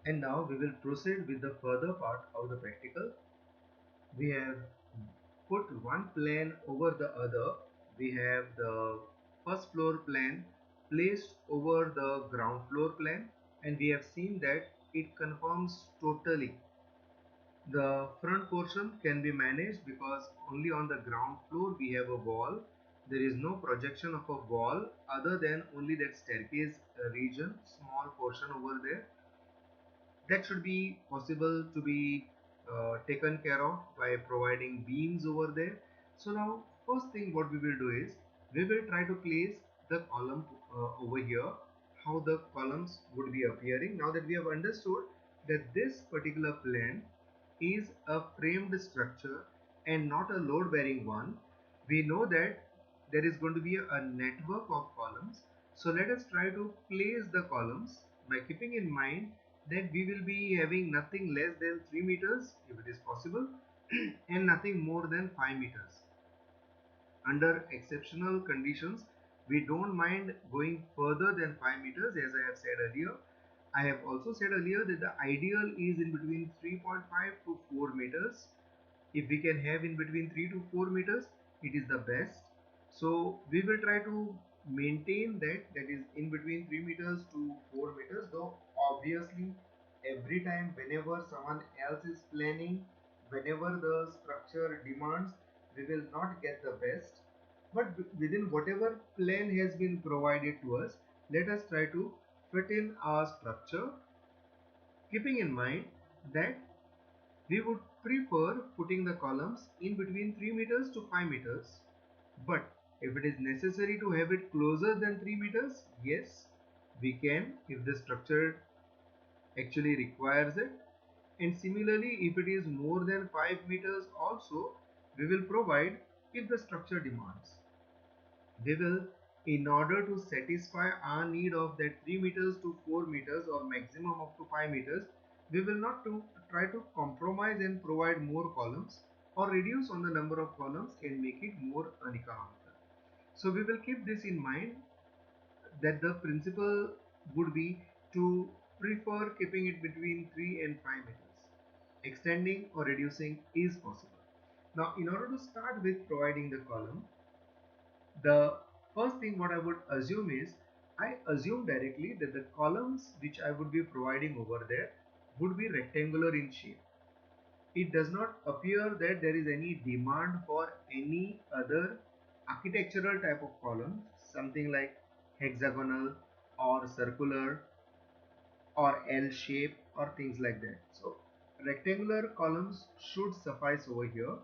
And now we will proceed with the further part of the practical. We have put one plane over the other. We have the first floor plane placed over the ground floor plane, and we have seen that it conforms totally. The front portion can be managed because only on the ground floor we have a wall. There is no projection of a wall other than only that staircase region, small portion over there. That should be possible to be taken care of by providing beams over there. So now first thing what we will do is we will try to place the column over here, how the columns would be appearing. Now that we have understood that this particular plane is a framed structure and not a load bearing one, we know that there is going to be a network of columns. So let us try to place the columns by keeping in mind that we will be having nothing less than 3 meters if it is possible and nothing more than 5 meters. Under exceptional conditions, we don't mind going further than 5 meters, as I have said earlier. I have also said earlier that the ideal is in between 3.5 to 4 meters. If we can have in between 3 to 4 meters, it is the best. So we will try to maintain that is in between 3 meters to 4 meters, though obviously every time whenever someone else is planning, whenever the structure demands, we will not get the best, but within whatever plan has been provided to us, let us try to fit in our structure, keeping in mind that we would prefer putting the columns in between 3 meters to 5 meters, but if it is necessary to have it closer than 3 meters, yes, we can if the structure actually requires it. And similarly, if it is more than 5 meters also, we will provide if the structure demands. We will, in order to satisfy our need of that 3 meters to 4 meters or maximum up to 5 meters, we will not try to compromise and provide more columns or reduce on the number of columns and make it more uneconomical. So we will keep this in mind that the principle would be to prefer keeping it between 3 and 5 meters. Extending or reducing is possible. Now in order to start with providing the column, the first thing what I would assume is I assume directly that the columns which I would be providing over there would be rectangular in shape. It does not appear that there is any demand for any other architectural type of column, something like hexagonal or circular or L shape or things like that. So rectangular columns should suffice over here.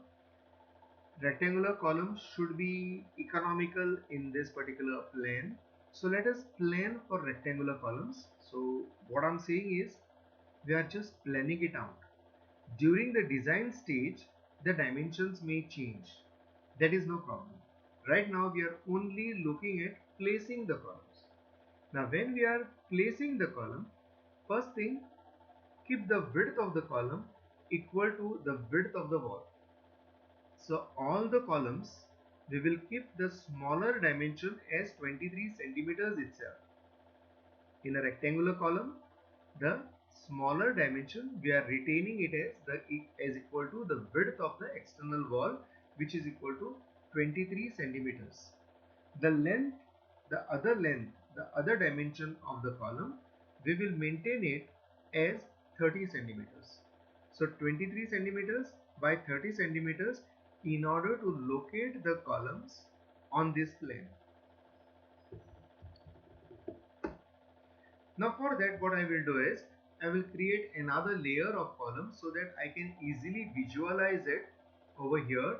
Rectangular columns should be economical in this particular plane. So let us plan for rectangular columns. So what I'm saying is we are just planning it out. During the design stage, the dimensions may change. That is no problem. Right now we are only looking at placing the columns. Now when we are placing the column, first thing, keep the width of the column equal to the width of the wall. So all the columns, we will keep the smaller dimension as 23 centimeters itself. In a rectangular column, the smaller dimension we are retaining it as equal to the width of the external wall, which is equal to 23 centimeters. The length, the other dimension of the column, we will maintain it as 30 centimeters. So 23 centimeters by 30 centimeters in order to locate the columns on this plane. Now for that what I will do is I will create another layer of columns so that I can easily visualize it over here,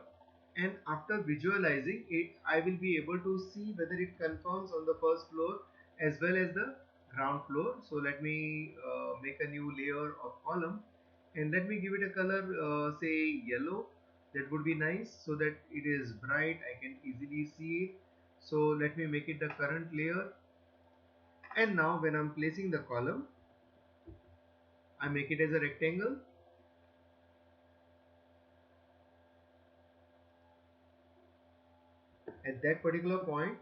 and after visualizing it I will be able to see whether it confirms on the first floor as well as the ground floor. So let me make a new layer of column and let me give it a color, say yellow. That would be nice so that it is bright, I can easily see it. So let me make it the current layer, and now when I'm placing the column I make it as a rectangle. At that particular point,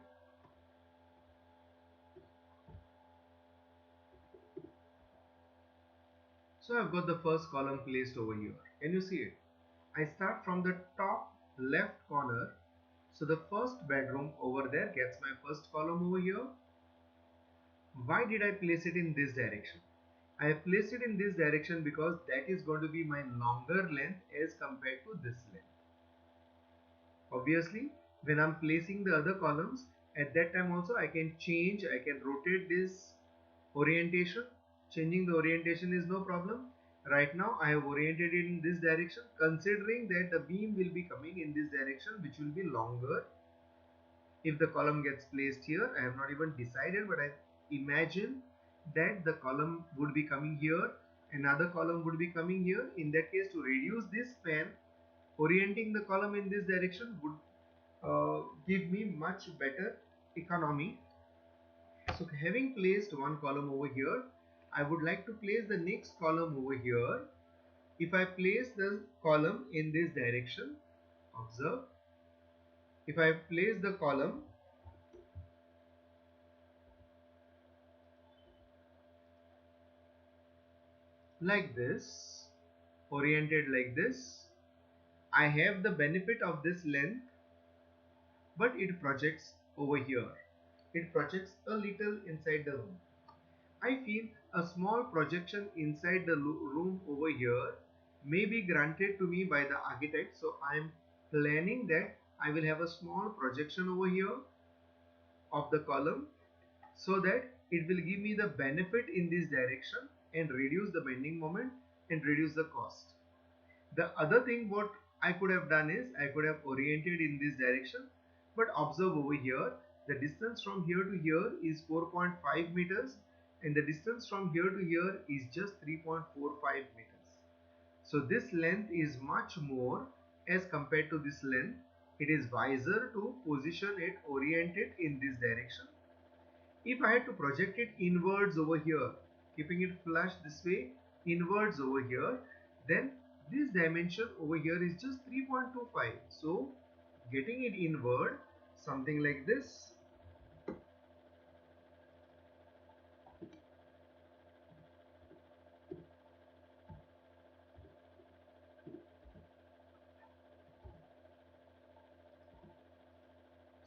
So I've got the first column placed over here. Can you see it? I start from the top left corner. So the first bedroom over there gets my first column over here. Why did I place it in this direction? I have placed it in this direction because that is going to be my longer length as compared to this length. Obviously, when I'm placing the other columns, at that time also I can change, I can rotate this orientation. Changing the orientation is no problem. Right now I have oriented it in this direction, considering that the beam will be coming in this direction, which will be longer. If the column gets placed here, I have not even decided, but I imagine that the column would be coming here, another column would be coming here. In that case, to reduce this span, orienting the column in this direction would give me much better economy. So having placed one column over here, I would like to place the next column over here. If I place the column in this direction, observe, if I place the column like this, oriented like this, I have the benefit of this length, but it projects over here. It projects a little inside the room. I feel a small projection inside the room over here may be granted to me by the architect. So I am planning that I will have a small projection over here of the column, so that it will give me the benefit in this direction and reduce the bending moment and reduce the cost. The other thing what I could have done is I could have oriented in this direction, but observe over here, the distance from here to here is 4.5 meters and the distance from here to here is just 3.45 meters. So this length is much more as compared to this length. It is wiser to position it oriented in this direction. If I had to project it inwards over here, keeping it flush this way, inwards over here, then this dimension over here is just 3.25. So getting it inward, something like this.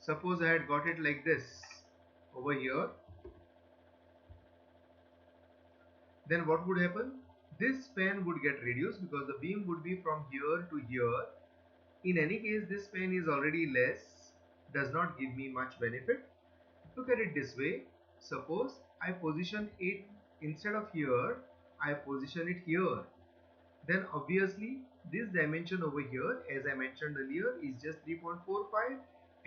Suppose I had got it like this over here, then what would happen? This span would get reduced because the beam would be from here to here. In any case, this span is already less, does not give me much benefit. Look at it this way. Suppose I position it instead of here, I position it here. Then obviously this dimension over here, as I mentioned earlier, is just 3.45,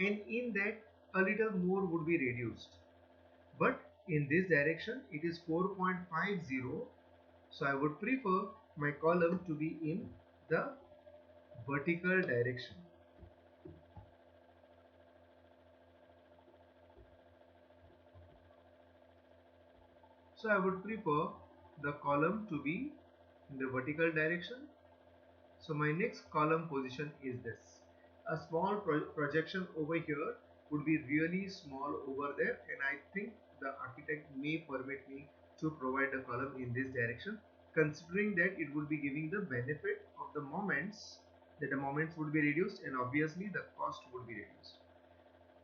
and in that a little more would be reduced. But in this direction it is 4.50, so I would prefer my column to be in the vertical direction. So I would prefer the column to be in the vertical direction. So my next column position is this. A small projection over here would be really small over there, and I think the architect may permit me to provide the column in this direction, considering that it would be giving the benefit of the moments, that the moments would be reduced and obviously the cost would be reduced.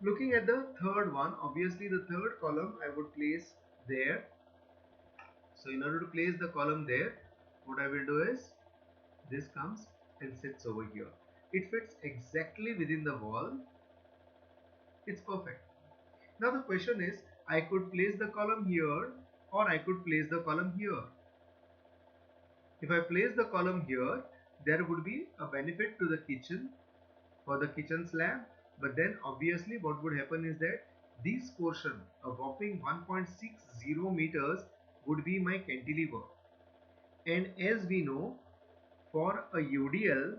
Looking at the third one, obviously the third column I would place there. So in order to place the column there, what I will do is this comes and sits over here. It fits exactly within the wall. It's perfect. Now the question is, I could place the column here or I could place the column here. If I place the column here, there would be a benefit to the kitchen for the kitchen slab, but then obviously what would happen is that this portion, a whopping 1.60 meters, would be my cantilever. And as we know, for a UDL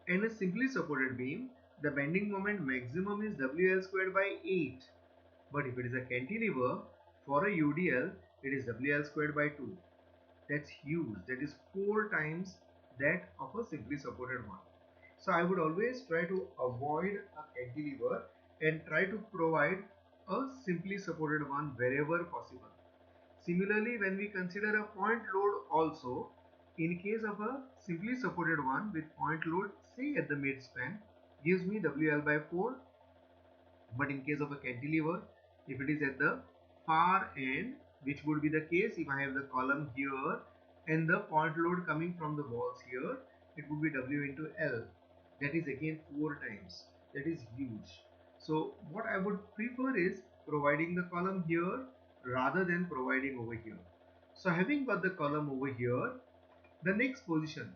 and a simply supported beam, the bending moment maximum is WL squared by 8. But if it is a cantilever, for a UDL, it is WL squared by 2. That's huge. That is 4 times that of a simply supported one. So I would always try to avoid a cantilever and try to provide a simply supported one wherever possible. Similarly, when we consider a point load also, in case of a simply supported one with point load, say at the mid span, gives me WL by 4. But in case of a cantilever, if it is at the far end, which would be the case if I have the column here and the point load coming from the walls here, it would be W into L. That is again 4 times. That is huge. So what I would prefer is providing the column here rather than providing over here. So having got the column over here, the next position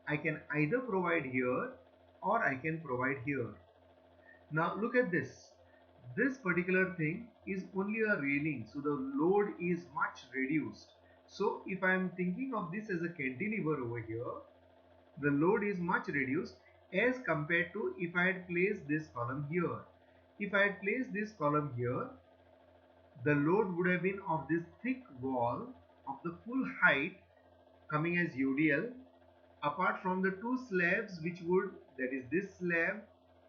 I can either provide here or I can provide here. Now look at this. This particular thing is only a railing, so the load is much reduced. So if I am thinking of this as a cantilever over here, the load is much reduced as compared to if I had placed this column here. If I had placed this column here, the load would have been of this thick wall of the full height coming as UDL, apart from the two slabs which would, that is this slab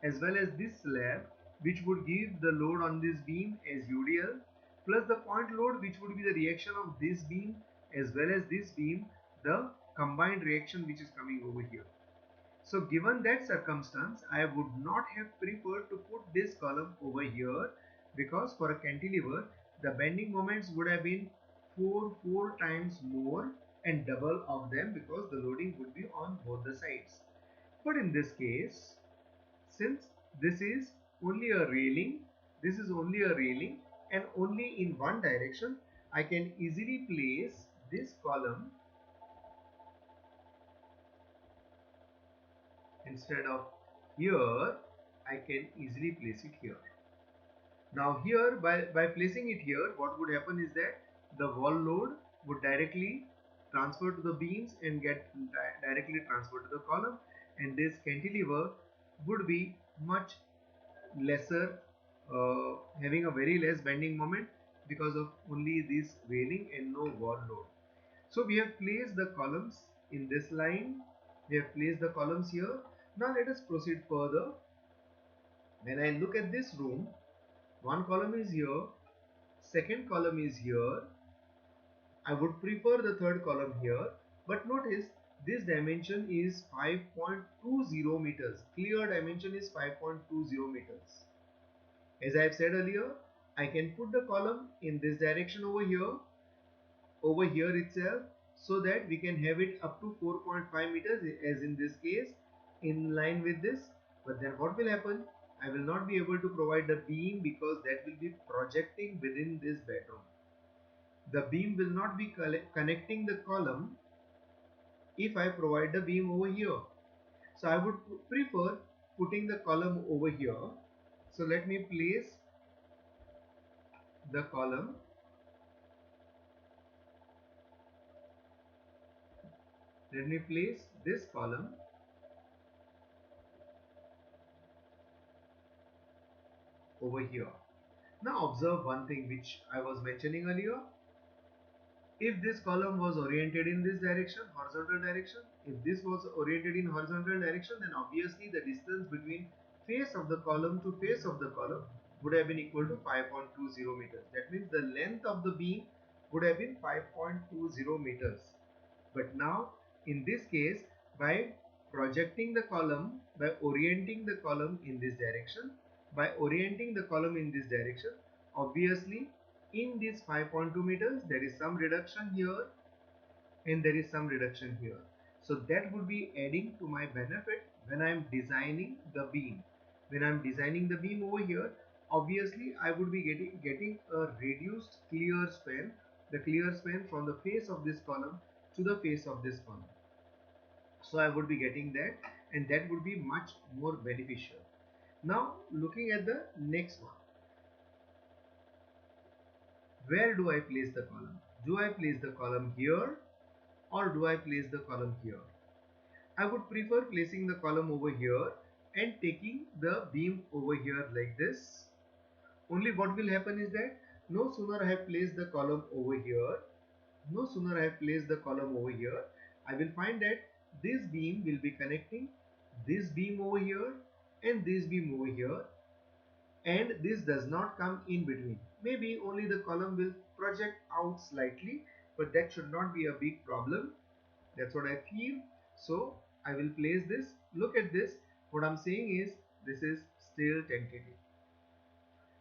as well as this slab, which would give the load on this beam as UDL, plus the point load which would be the reaction of this beam as well as this beam, the combined reaction which is coming over here. So given that circumstance, I would not have preferred to put this column over here, because for a cantilever the bending moments would have been four times more and double of them, because the loading would be on both the sides. But in this case, since this is only a railing, this is only a railing and only in one direction, I can easily place this column instead of here. I can easily place it here. Now here, by placing it here, what would happen is that the wall load would directly transfer to the beams and get directly transferred to the column, and this cantilever would be much lesser, having a very less bending moment because of only this railing and no wall load. So we have placed the columns in this line, we have placed the columns here. Now let us proceed further. When I look at this room, one column is here, second column is here. I would prefer the third column here, but notice this dimension is 5.20 meters. Clear dimension is 5.20 meters. As I have said earlier, I can put the column in this direction over here itself, so that we can have it up to 4.5 meters as in this case, in line with this. But then what will happen? I will not be able to provide the beam because that will be projecting within this bedroom. The beam will not be connecting the column if I provide the beam over here. So I would prefer putting the column over here. So let me place the column. Let me place this column over here. Now observe one thing which I was mentioning earlier. If this column was oriented in this direction, horizontal direction, if this was oriented in horizontal direction, then obviously the distance between face of the column to face of the column would have been equal to 5.20 meters. That means the length of the beam would have been 5.20 meters. But now in this case, by projecting the column, by orienting the column in this direction, obviously in this 5.2 meters there is some reduction here and there is some reduction here. So that would be adding to my benefit when I am designing the beam. When I am designing the beam over here, obviously I would be getting a reduced clear span, the clear span from the face of this column to the face of this column. So I would be getting that, and that would be much more beneficial. Now looking at the next one, where do I place the column? Do I place the column here or do I place the column here? I would prefer placing the column over here and taking the beam over here like this. Only what will happen is that no sooner I have placed the column over here, I will find that this beam will be connecting this beam over here and this beam over here, and this does not come in between. Maybe only the column will project out slightly, but that should not be a big problem. That's what I feel. So I will place this. Look at this. What I'm saying is this is still tentative.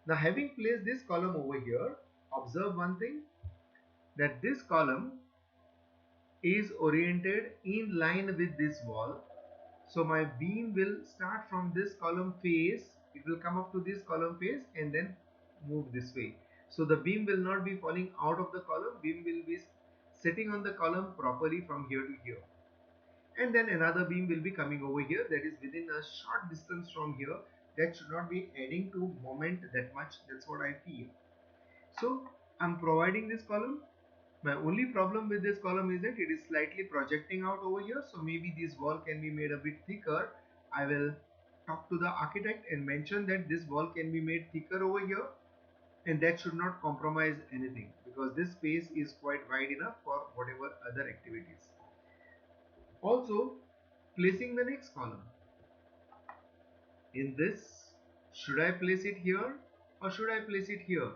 Now having placed this column over here, observe one thing, that this column is oriented in line with this wall. So my beam will start from this column face, it will come up to this column face and then move this way. So the beam will not be falling out of the column, beam will be sitting on the column properly from here to here. And then another beam will be coming over here, that is within a short distance from here, that should not be adding to moment that much. That's what I feel. So I'm providing this column. My only problem with this column is that it is slightly projecting out over here, so maybe this wall can be made a bit thicker. I will talk to the architect and mention that this wall can be made thicker over here, and that should not compromise anything because this space is quite wide enough for whatever other activities. Also, placing the next column. In this, should I place it here or should I place it here?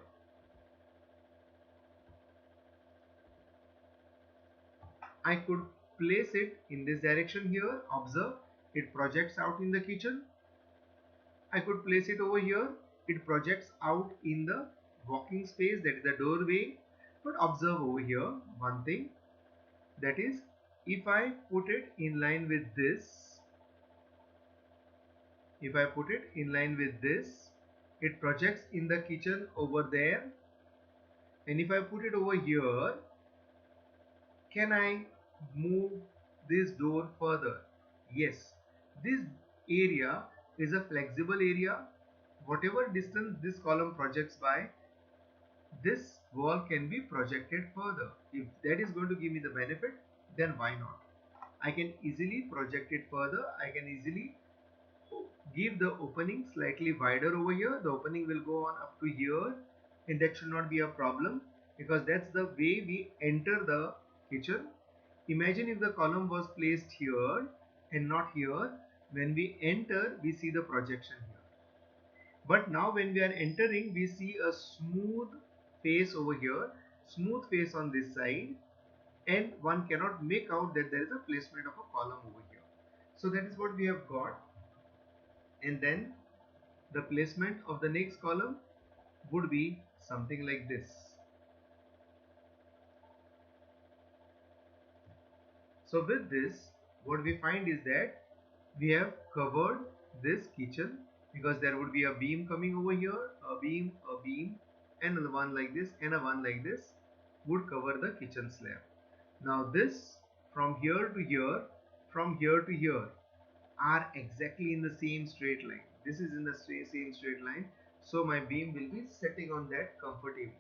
I could place it in this direction here. Observe, it projects out in the kitchen. I could place it over here. It projects out in the walking space, that is the doorway. But observe over here one thing, that is, if I put it in line with this, if I put it in line with this, it projects in the kitchen over there. And if I put it over here, can I move this door further? Yes, this area is a flexible area. Whatever distance this column projects by, this wall can be projected further. If that is going to give me the benefit, then why not? I can easily project it further. I can easily give the opening slightly wider over here. The opening will go on up to here, and that should not be a problem because that's the way we enter the kitchen. Imagine if the column was placed here and not here. When we enter, we see the projection here. But now when we are entering, we see a smooth face over here, smooth face on this side, and one cannot make out that there is a placement of a column over here. So that is what we have got. And then the placement of the next column would be something like this. So with this, what we find is that we have covered this kitchen because there would be a beam coming over here, a beam, and a one like this and a one like this would cover the kitchen slab. Now this from here to here, from here to here are exactly in the same straight line. This is in the same straight line, so my beam will be sitting on that comfortably.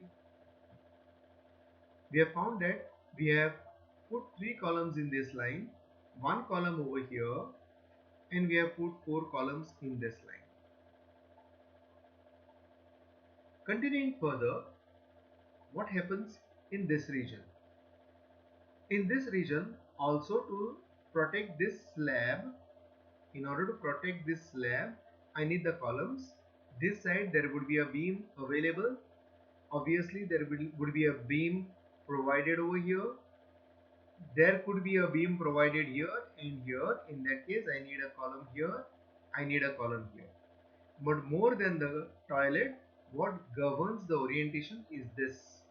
We have found that we have put 3 columns in this line, 1 column over here, and we have put 4 columns in this line. Continuing further, what happens in this region? In this region, also to protect this slab, in order to protect this slab, I need the columns. This side there would be a beam available. Obviously there would be a beam provided over here. There could be a beam provided here and here. In that case, I need a column here, I need a column here. But more than the toilet, what governs the orientation is this.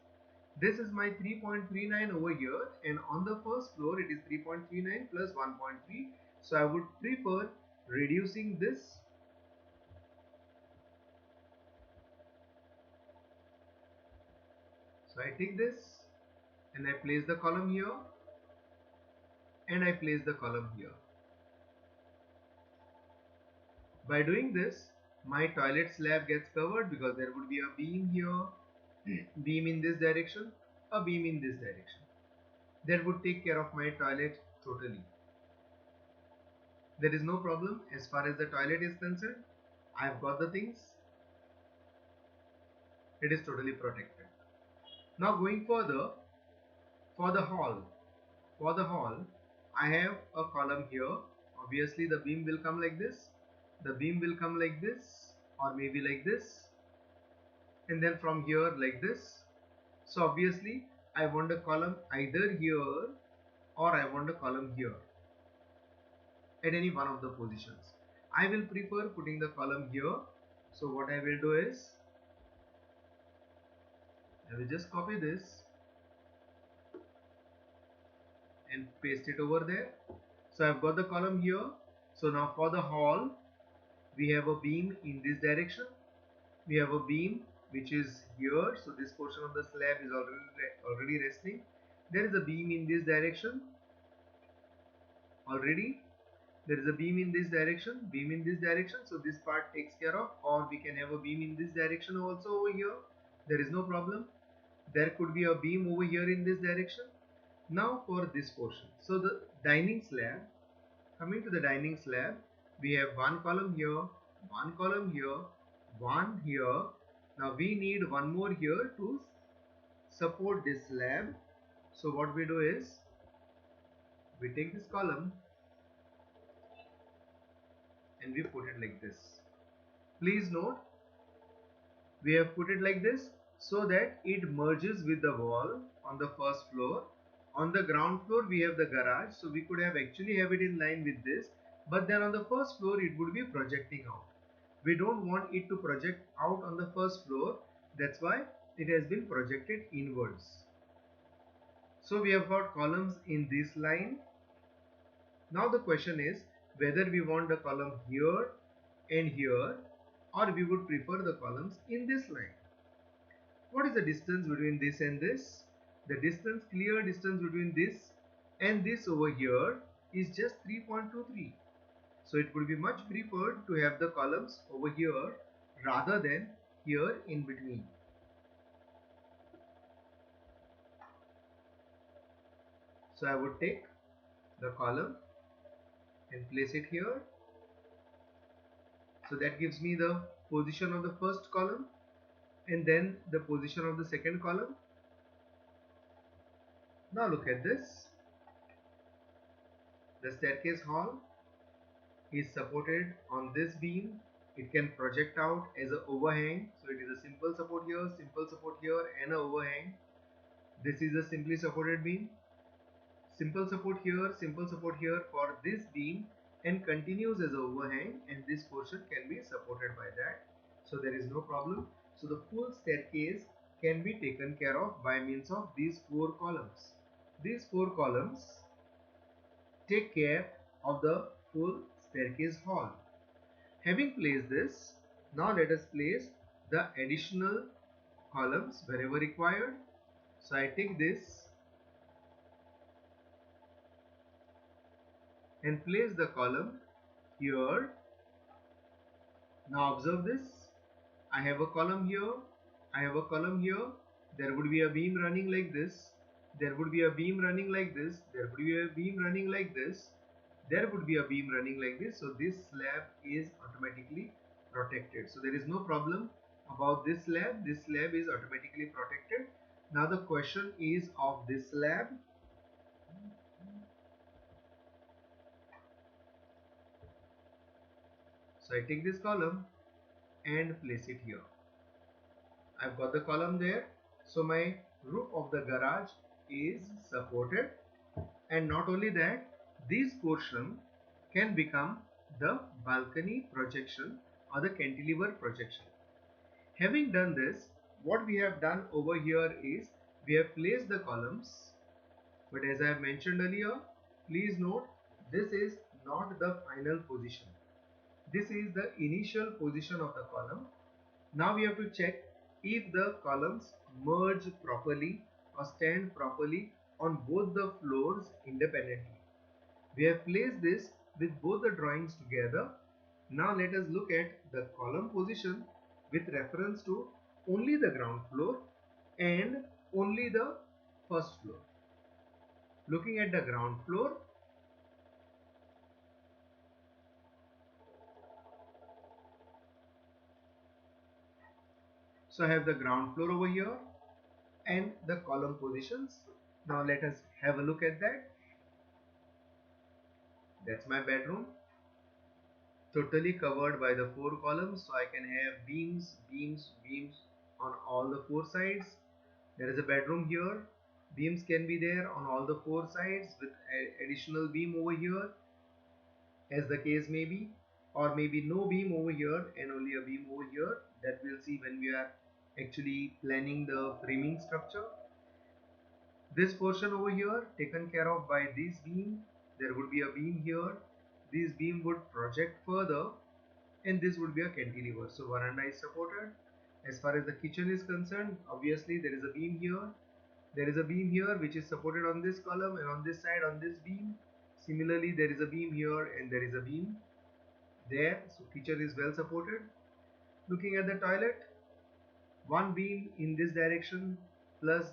This is my 3.39 over here, and on the first floor it is 3.39 plus 1.3. So I would prefer reducing this. So I take this and I place the column here and I place the column here. By doing this, my toilet slab gets covered because there would be a beam here, beam in this direction, a beam in this direction. That would take care of my toilet totally. There is no problem as far as the toilet is concerned. I have got the things. It is totally protected. Now going further, for the hall, I have a column here. Obviously the beam will come like this, the beam will come like this, or maybe like this, and then from here like this. So obviously I want a column either here or I want a column here at any one of the positions. I will prefer putting the column here. So what I will do is I will just copy this and paste it over there. So I've got the column here. So now for the hall, we have a beam in this direction. We have a beam which is here. So this portion of the slab is already resting. There is a beam in this direction already. There is a beam in this direction, beam in this direction. So this part takes care of, or we can have a beam in this direction also over here. There is no problem. There could be a beam over here in this direction. Now for this portion. So the dining slab, coming to the dining slab, we have one column here, one column here, one here. Now we need one more here to support this slab. So what we do is, we take this column and we put it like this. Please note, we have put it like this so that it merges with the wall on the first floor. On the ground floor we have the garage, so we could have actually have it in line with this, but then on the first floor it would be projecting out. We don't want it to project out on the first floor, that's why it has been projected inwards. So we have got columns in this line. Now the question is whether we want the column here and here, or we would prefer the columns in this line. What is the distance between this and this? The distance, clear distance between this and this over here is just 3.23. So it would be much preferred to have the columns over here rather than here in between. So I would take the column and place it here. So that gives me the position of the first column and then the position of the second column. Now look at this. The staircase hall is supported on this beam. It can project out as an overhang. So it is a simple support here, and an overhang. This is a simply supported beam. Simple support here for this beam and continues as an overhang, and this portion can be supported by that. So there is no problem. So the full staircase can be taken care of by means of these four columns. These four columns take care of the full staircase hall. Having placed this, now let us place the additional columns wherever required. So I take this and place the column here. Now observe this. I have a column here, I have a column here. There would be a beam running like this. There would be a beam running like this. There would be a beam running like this. There would be a beam running like this. So this slab is automatically protected. So there is no problem about this slab. This slab is automatically protected. Now the question is of this slab. So I take this column and place it here. I've got the column there. So my roof of the garage is supported, and not only that, this portion can become the balcony projection or the cantilever projection. Having done this, what we have done over here is we have placed the columns, but as I have mentioned earlier, please note this is not the final position. This is the initial position of the column. Now we have to check if the columns merge properly or stand properly on both the floors independently. We have placed this with both the drawings together. Now let us look at the column position with reference to only the ground floor and only the first floor. Looking at the ground floor, so I have the ground floor over here and the column positions. Now let us have a look at that. That's my bedroom, totally covered by the four columns, so I can have beams on all the four sides. There is a bedroom here. Beams can be there on all the four sides with additional beam over here, as the case may be, or maybe no beam over here and only a beam over here. That we'll see when we are actually planning the framing structure. This portion over here taken care of by this beam. There would be a beam here. This beam would project further and this would be a cantilever. So veranda is supported. As far as the kitchen is concerned, obviously there is a beam here. There is a beam here which is supported on this column and on this side on this beam. Similarly, there is a beam here and there is a beam there. So kitchen is well supported. Looking at the toilet, one beam in this direction plus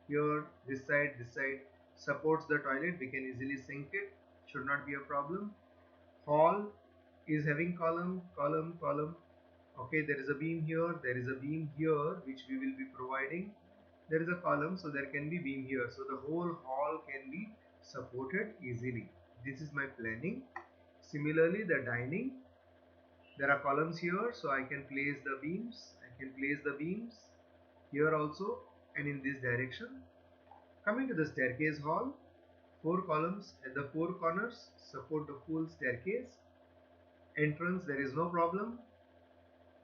here this side supports the toilet. We can easily sink it, should not be a problem. Hall is having column. Okay, there is a beam here, there is a beam here which we will be providing. There is a column, so there can be beam here, so the whole hall can be supported easily. This is my planning. Similarly, the dining, there are columns here, so I can place the beams. I can place the beams here also and in this direction. Coming to the staircase hall, four columns at the four corners support the full staircase. Entrance, there is no problem.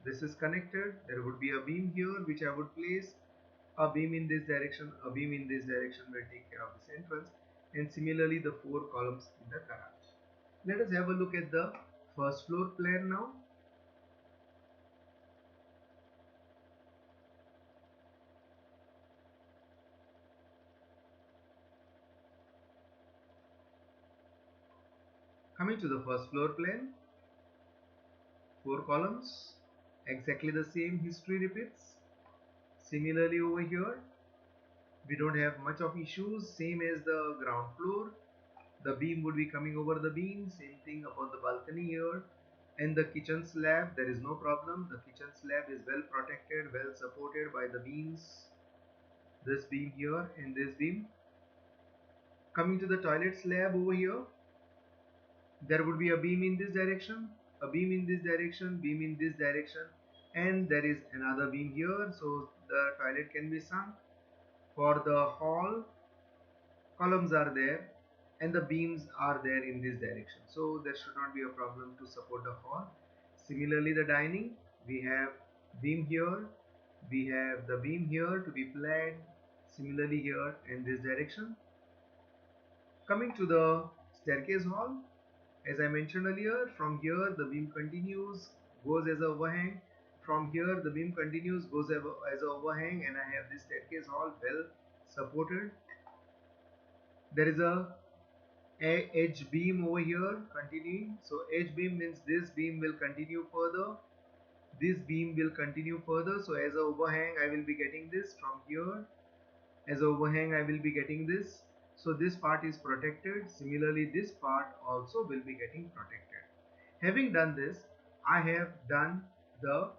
This is connected. There would be a beam here which I would place. A beam in this direction, a beam in this direction will take care of this entrance, and similarly the four columns in the garage. Let us have a look at the first floor plan now. Coming to the first floor plan, four columns, exactly the same history repeats. Similarly over here, we don't have much of issues, same as the ground floor. The beam would be coming over the beam, same thing about the balcony here. And the kitchen slab, there is no problem. The kitchen slab is well protected, well supported by the beams. This beam here and this beam. Coming to the toilet slab over here, there would be a beam in this direction, a beam in this direction, beam in this direction, and there is another beam here, so the toilet can be sunk. For the hall, columns are there and the beams are there in this direction, so there should not be a problem to support the hall. Similarly, the dining, we have beam here, we have the beam here to be planned, similarly here in this direction. Coming to the staircase hall, as I mentioned earlier, from here the beam continues, goes as a overhang. From here the beam continues, goes as a overhang, and I have this staircase hall well supported. There is a edge beam over here continuing. So edge beam means this beam will continue further. This beam will continue further. So as a overhang I will be getting this from here. As a overhang I will be getting this. So this part is protected. Similarly, this part also will be getting protected. Having done this, I have done the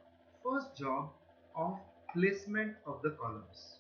first job of placement of the columns.